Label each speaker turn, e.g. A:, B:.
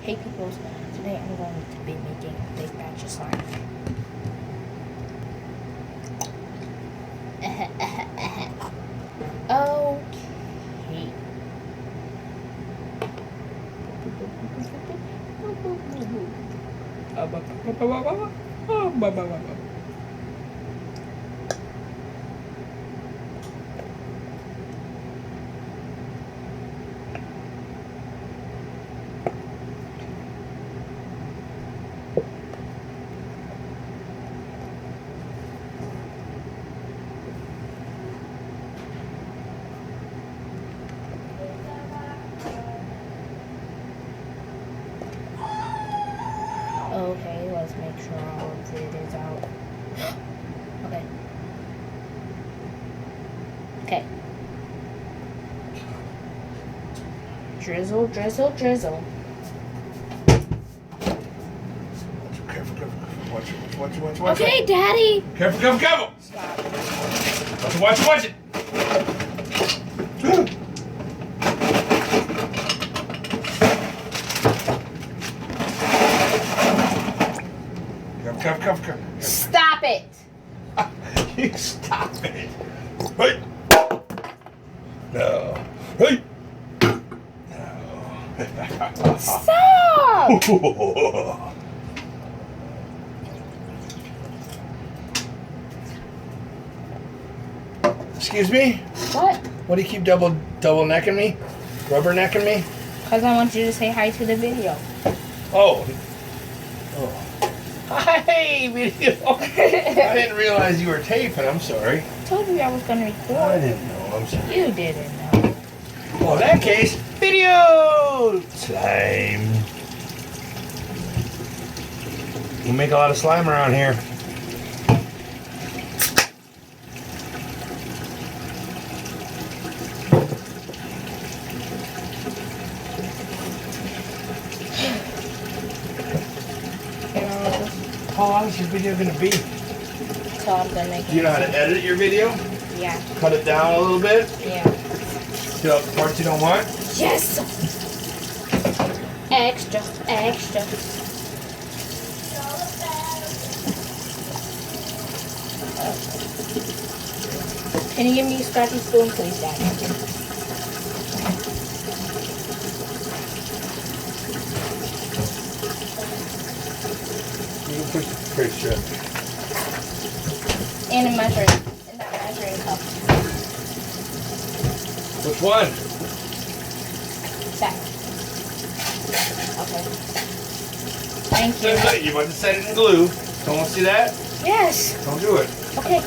A: Hey people, today I'm going to be making a big batch of slime. Okay. Okay, let's make sure all of it is out. Okay. Okay. Drizzle, drizzle, drizzle.
B: Careful. Watch.
A: Okay, Daddy.
B: Careful.
A: Stop.
B: Watch it. Careful.
A: Stop it.
B: You stop it. Hey. No. Hey. No.
A: Stop.
B: Excuse me?
A: What?
B: What do you keep double necking me? Rubber necking me?
A: Because I want you to say hi to the video.
B: Oh. Hi, video. I didn't realize you were taping. I'm sorry.
A: I told you I was going to record.
B: I didn't know. I'm sorry.
A: You didn't know.
B: Well, in that case, video slime. We make a lot of slime around here. How long is your video going to be?
A: So I'm going to make
B: Do you know how to edit your video?
A: Yeah.
B: Cut it down a little bit?
A: Yeah.
B: Get out the parts you don't want?
A: Yes! Extra. Can you give me a scratchy spoon, please, Daddy?
B: You can push the pretty strip.
A: And a measuring. And that measuring cup.
B: Which one?
A: That. Okay. Thank you.
B: You want to set it in glue. Don't want to see that?
A: Yes.
B: Don't do it.
A: Okay.